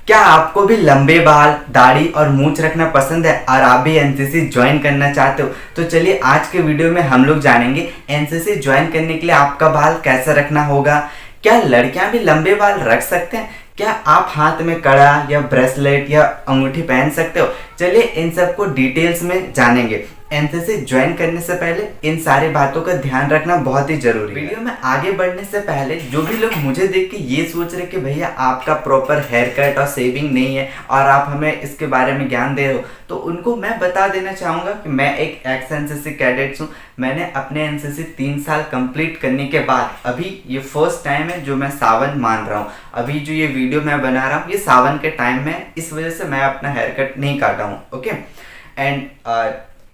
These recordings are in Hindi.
क्या आपको भी लंबे बाल, दाढ़ी और मूंछ रखना पसंद है और आप भी एनसीसी ज्वाइन करना चाहते हो? तो चलिए आज के वीडियो में हम लोग जानेंगे एनसीसी ज्वाइन करने के लिए आपका बाल कैसे रखना होगा। क्या लड़कियां भी लंबे बाल रख सकते हैं? क्या आप हाथ में कड़ा या ब्रेसलेट या अंगूठी पहन सकते हो? चलिए इन सबको डिटेल्स में जानेंगे। एनसीसी ज्वाइन करने से पहले इन सारी बातों का ध्यान रखना बहुत ही जरूरी है। वीडियो में आगे बढ़ने से पहले जो भी लोग मुझे देख के ये सोच रहे कि भैया आपका प्रॉपर हेयर कट और शेविंग नहीं है और आप हमें इसके बारे में ज्ञान दे रहे हो, तो उनको मैं बता देना चाहूँगा कि मैं एक एक्स एनसीसी कैडेट्स हूँ। मैंने अपने एनसीसी 3 साल कंप्लीट करने के बाद अभी ये फर्स्ट टाइम है जो मैं सावन मान रहा हूँ। अभी जो ये वीडियो मैं बना रहा हूँ ये सावन के टाइम में, इस वजह से मैं अपना हेयर कट नहीं काटा हूँ। Okay, and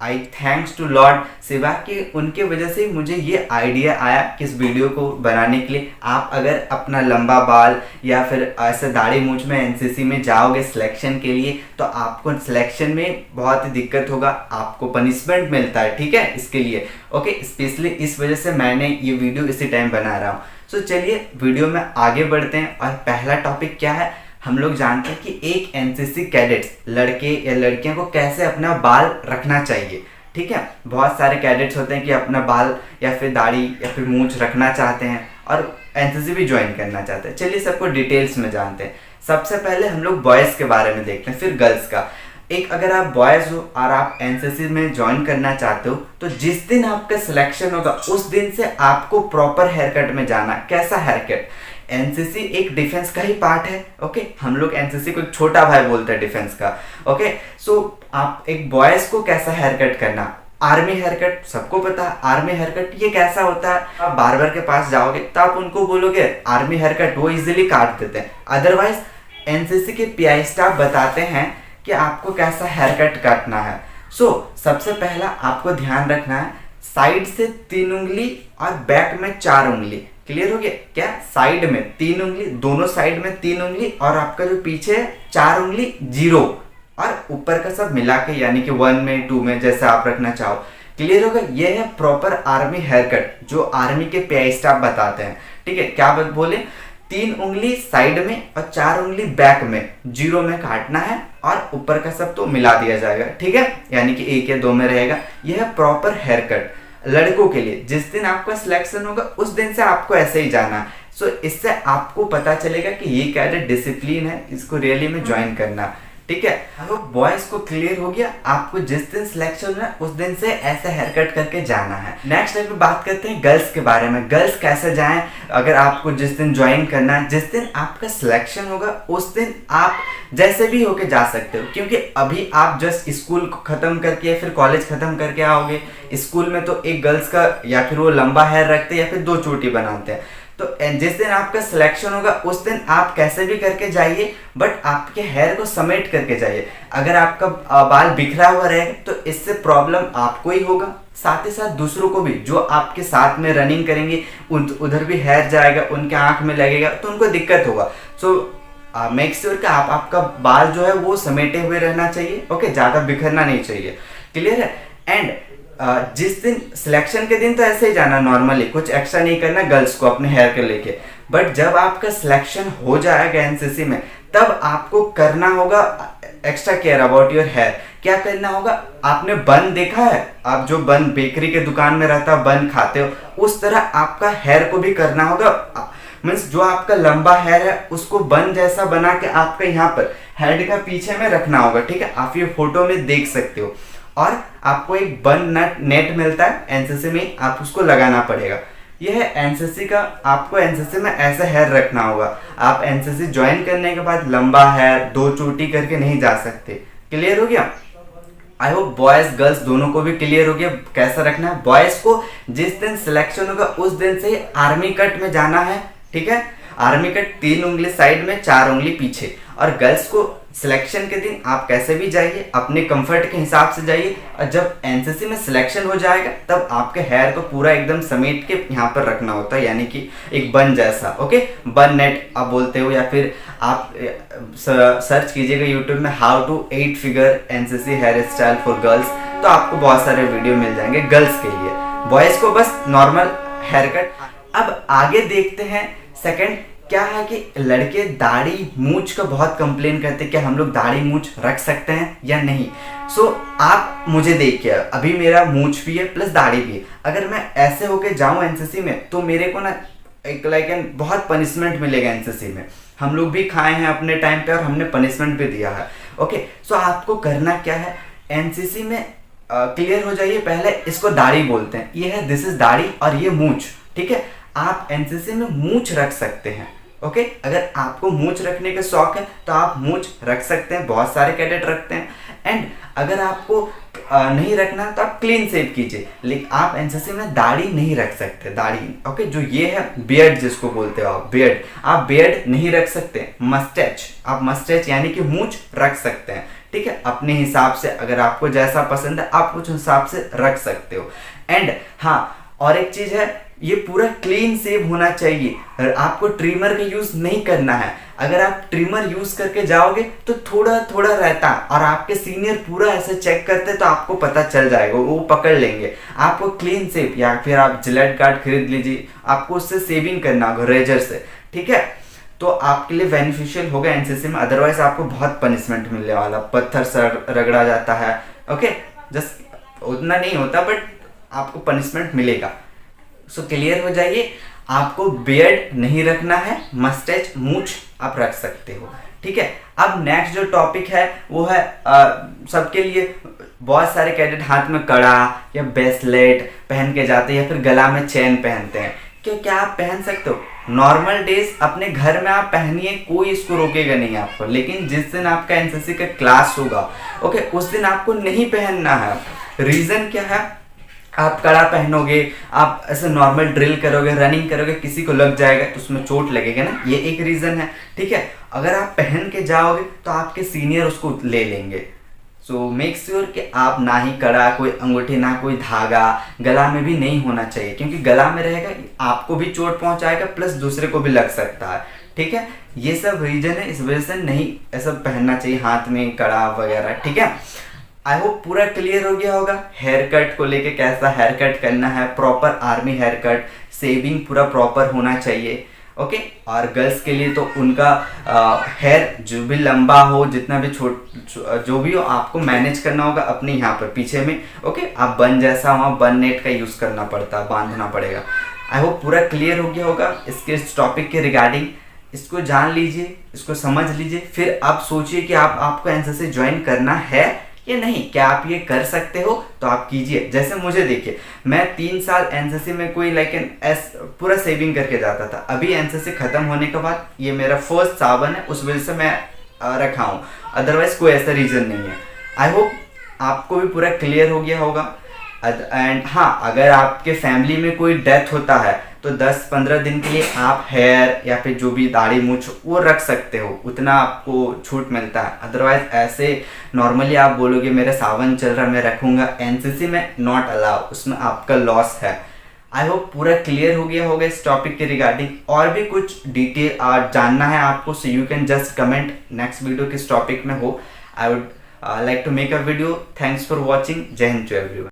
I thanks to lord Shiva कि उनके वजह से मुझे ये आइडिया आया कि इस वीडियो को बनाने के लिए। आप अगर अपना लंबा बाल या फिर ऐसे दाढ़ी मूंछ में एनसीसी में जाओगे सिलेक्शन के लिए, तो आपको सिलेक्शन में बहुत ही दिक्कत होगा, आपको पनिशमेंट मिलता है, ठीक है, इसके लिए। ओके, स्पेशली इस वजह से मैंने ये वीडियो इसी टाइम बना रहा हूँ। सो चलिए वीडियो में आगे बढ़ते हैं। और पहला टॉपिक क्या है, हम लोग जानते हैं कि एक एनसीसी कैडेट्स लड़के या लड़कियों को कैसे अपना बाल रखना चाहिए। ठीक है, बहुत सारे कैडेट्स होते हैं कि अपना बाल या फिर दाढ़ी या फिर मूंछ रखना चाहते हैं और एनसीसी भी ज्वाइन करना चाहते हैं। चलिए सबको डिटेल्स में जानते हैं। सबसे पहले हम लोग बॉयज़ के बारे में देखते हैं, फिर गर्ल्स का। एक अगर आप बॉयज़ हो और आप एनसीसी में ज्वाइन करना चाहते हो, तो जिस दिन आपका सिलेक्शन होगा उस दिन से आपको प्रॉपर हेयर कट में जाना। कैसा हेयर कट? एनसीसी एक डिफेंस का ही पार्ट है। ओके, हम लोग एनसीसी को एक छोटा भाई बोलते हैं डिफेंस का। ओके, सो आप एक बॉयज को कैसा हेयर कट करना, आर्मी हेयर कट सबको पता है। आर्मी हेयर कट ये कैसा होता है, आप बार्बर के पास जाओगे तो आप उनको बोलोगे आर्मी हेयर कट, वो इजीली काट देते हैं। अदरवाइज एनसीसी के पीआई स्टाफ बताते हैं कि आपको कैसा हेयर कट काटना है। सो सबसे पहला आपको ध्यान रखना है, साइड से 3 उंगली और बैक में 4 उंगली। क्लियर हो गया? क्या साइड में 3 उंगली, दोनों साइड में 3 उंगली, और आपका जो पीछे है 4 उंगली 0, और ऊपर का सब मिला के यानी कि 1 में 2 में जैसे आप रखना चाहो। क्लियर होगा? ये है प्रॉपर आर्मी हेयर कट जो आर्मी के पीआई स्टाफ बताते हैं। ठीक है, क्या बोले? 3 उंगली साइड में और 4 उंगली बैक में 0 में काटना है, और ऊपर का सब तो मिला दिया जाएगा। ठीक है, यानी कि 1 या 2 में रहेगा। यह है प्रॉपर हेयर कट लड़कों के लिए। जिस दिन आपका सिलेक्शन होगा उस दिन से आपको ऐसे ही जाना है। सो इससे आपको पता चलेगा कि ये कैडेट डिसिप्लिन है, इसको रियली में ज्वाइन करना। ठीक है, अब बॉयज को क्लियर हो गया, आपको जिस दिन सिलेक्शन है उस दिन से ऐसे हेयर कट करके जाना है। नेक्स्ट टाइम बात करते हैं गर्ल्स के बारे में। गर्ल्स कैसे जाएं? अगर आपको जिस दिन ज्वाइन करना है, जिस दिन आपका सिलेक्शन होगा उस दिन आप जैसे भी होके जा सकते हो, क्योंकि अभी आप जस्ट स्कूल खत्म करके या फिर कॉलेज खत्म करके आओगे। स्कूल में तो एक गर्ल्स का या फिर वो लंबा हेयर रखते हैं या फिर 2 चोटी बनाते हैं। तो जिस दिन आपका सिलेक्शन होगा उस दिन आप कैसे भी करके जाइए, बट आपके हेयर को समेट करके जाइए। अगर आपका बाल बिखरा हुआ रहेगा तो इससे प्रॉब्लम आपको ही होगा, साथ ही साथ दूसरों को भी, जो आपके साथ में रनिंग करेंगे उधर भी हेयर जाएगा, उनके आंख में लगेगा तो उनको दिक्कत होगा। सो मेक श्योर कि आपका बाल जो है वो समेटे हुए रहना चाहिए। ओके, ज्यादा बिखरना नहीं चाहिए। क्लियर है? एंड जिस दिन सिलेक्शन के दिन तो ऐसे ही जाना नॉर्मली, कुछ एक्स्ट्रा नहीं करना गर्ल्स को अपने हेयर के लेके। बट जब आपका सिलेक्शन हो जाएगा एनसीसी में, तब आपको करना होगा extra care about your hair. क्या करना होगा? आपने बन देखा है? आप जो बन बेकरी के दुकान में रहता है बन खाते हो, उस तरह आपका हेयर को भी करना होगा। मीन्स जो आपका लंबा हेयर है उसको बन जैसा बना के आपका यहाँ पर हेड का पीछे में रखना होगा। ठीक है, आप ये फोटो में देख सकते हो। और आपको एक बन नेट मिलता है एनसीसी में, आप उसको लगाना पड़ेगा। यह है एनसीसी का, आपको एनसीसी में ऐसा हेयर रखना होगा। आप एनसीसी ज्वाइन करने के बाद लंबा हेयर 2 चोटी करके नहीं जा सकते। क्लियर हो गया? आई होप बॉयज गर्ल्स दोनों को भी क्लियर हो गया कैसा रखना है। बॉयज को जिस दिन सिलेक्शन होगा उस दिन से आर्मी कट में जाना है। ठीक है, आर्मी कट 3 उंगली साइड में 4 उंगली पीछे। और गर्ल्स को सिलेक्शन के दिन आप कैसे भी जाइए, अपने कंफर्ट के हिसाब से जाइए। और जब एनसीसी में सिलेक्शन हो जाएगा तब आपके हेयर को पूरा एकदम समेट के यहाँ पर रखना होता है, यानी कि एक बन जैसा। ओके, बन नेट आप बोलते हो, या फिर आप सर्च कीजिएगा यूट्यूब में how to 8 figure NCC hair style for girls, तो आपको बहुत सारे वीडियो मिल जाएंगे गर्ल्स के लिए। बॉयज को बस नॉर्मल हेयर कट। अब आगे देखते हैं सेकंड, क्या है कि लड़के दाढ़ी मूंछ का बहुत कंप्लेन करते हैं कि हम लोग दाढ़ी मूंछ रख सकते हैं या नहीं। सो आप मुझे देखिए, अभी मेरा मूंछ भी है प्लस दाढ़ी भी है। अगर मैं ऐसे होके जाऊं एनसीसी में तो मेरे को ना एक बहुत पनिशमेंट मिलेगा एनसीसी में। हम लोग भी खाए हैं अपने टाइम पे और हमने पनिशमेंट भी दिया है। ओके, सो आपको करना क्या है, एनसीसी में क्लियर हो जाइए। पहले इसको दाढ़ी बोलते हैं, ये है दिस इज दाढ़ी और ये मूंछ। ठीक है, आप एनसीसी में मूंछ रख सकते हैं। ओके, अगर आपको मूंछ रखने का शौक है तो आप मूंछ रख सकते हैं, बहुत सारे कैडेट रखते हैं। एंड अगर आपको नहीं रखना तो आप क्लीन शेव कीजिए, लेकिन आप एनसीसी में दाढ़ी नहीं रख सकते। दाढ़ी ओके, जो ये है बियर्ड जिसको बोलते हो आप, बियर्ड, आप बियर्ड नहीं रख सकते। मस्टैच, आप मस्टैच यानी कि मूंछ रख सकते हैं। ठीक है, अपने हिसाब से, अगर आपको जैसा पसंद है आप उस हिसाब से रख सकते हो। एंड हाँ, और एक चीज है, ये पूरा क्लीन शेव होना चाहिए। आपको ट्रिमर का यूज नहीं करना है। अगर आप ट्रिमर यूज करके जाओगे तो थोड़ा थोड़ा रहता है और आपके सीनियर पूरा ऐसे चेक करते तो आपको पता चल जाएगा, वो पकड़ लेंगे। आपको क्लीन शेव या फिर आप जिलेट कार्ड खरीद लीजिए, आपको उससे सेविंग करना होगा रेजर से। ठीक है, तो आपके लिए बेनिफिशियल होगा एनसीसी में। अदरवाइज आपको बहुत पनिशमेंट मिलने वाला, पत्थर से रगड़ा जाता है। ओके, जस्ट उतना नहीं होता बट आपको पनिशमेंट मिलेगा। सो क्लियर हो जाइए, आपको बियर्ड नहीं रखना है, मस्टैच मूंछ आप रख सकते हो। ठीक है, अब नेक्स्ट जो टॉपिक है वो है सबके लिए, बहुत सारे कैडेट हाथ में कड़ा या ब्रेसलेट पहन के जाते हैं या फिर गला में चेन पहनते हैं। क्या आप पहन सकते हो? नॉर्मल डेज अपने घर में आप पहनिए, कोई इसको रोकेगा नहीं आपको। लेकिन जिस दिन आपका एनसीसी का क्लास होगा, ओके, उस दिन आपको नहीं पहनना है। रीजन क्या है? आप कड़ा पहनोगे, आप ऐसे नॉर्मल ड्रिल करोगे, रनिंग करोगे, किसी को लग जाएगा तो उसमें चोट लगेगा ना, ये एक रीजन है। ठीक है, अगर आप पहन के जाओगे तो आपके सीनियर उसको ले लेंगे। सो मेक श्योर कि आप ना ही कड़ा, कोई अंगूठी, ना कोई धागा गला में भी नहीं होना चाहिए, क्योंकि गला में रहेगा आपको भी चोट पहुंचाएगा प्लस दूसरे को भी लग सकता है। ठीक है, ये सब रीजन है, इस वजह से नहीं ऐसा पहनना चाहिए हाथ में कड़ा वगैरह। ठीक है, आई होप पूरा क्लियर हो गया होगा। हेयर कट को लेके कैसा हेयर कट करना है, proper army hair cut, shaving पूरा प्रॉपर होना चाहिए। ओके, और गर्ल्स के लिए तो उनका हेयर जो भी लंबा हो, जितना भी जो भी हो, आपको मैनेज करना होगा अपने यहाँ पर पीछे में। ओके, आप बन जैसा वहाँ बन नेट का यूज करना पड़ता है, बांधना पड़ेगा। आई होप पूरा क्लियर हो गया होगा इसके इस टॉपिक के रिगार्डिंग। इसको जान लीजिए, इसको समझ लीजिए, फिर आप सोचिए कि आपको एनसीसी ज्वाइन करना है या नहीं। क्या आप ये कर सकते हो तो आप कीजिए। जैसे मुझे देखिए, मैं 3 साल एनसीसी में कोई पूरा सेविंग करके जाता था। अभी एनसीसी खत्म होने के बाद ये मेरा फर्स्ट सावन है, उस वजह से मैं रखा हूँ, अदरवाइज कोई ऐसा रीजन नहीं है। आई होप आपको भी पूरा क्लियर हो गया होगा। एंड हाँ, अगर आपके फैमिली में कोई डेथ होता है तो 10-15 दिन के लिए आप हेयर या फिर जो भी दाढ़ी मूंछ वो रख सकते हो, उतना आपको छूट मिलता है। अदरवाइज ऐसे नॉर्मली आप बोलोगे मेरा सावन चल रहा मैं रखूंगा, एनसीसी में नॉट अलाउ, उसमें आपका लॉस है। आई होप पूरा क्लियर हो गया होगा इस टॉपिक के रिगार्डिंग। और भी कुछ डिटेल जानना है आपको, so you can just comment next video किस टॉपिक में हो। I would like to make a video. Thanks for watching. Jai Hind to everyone.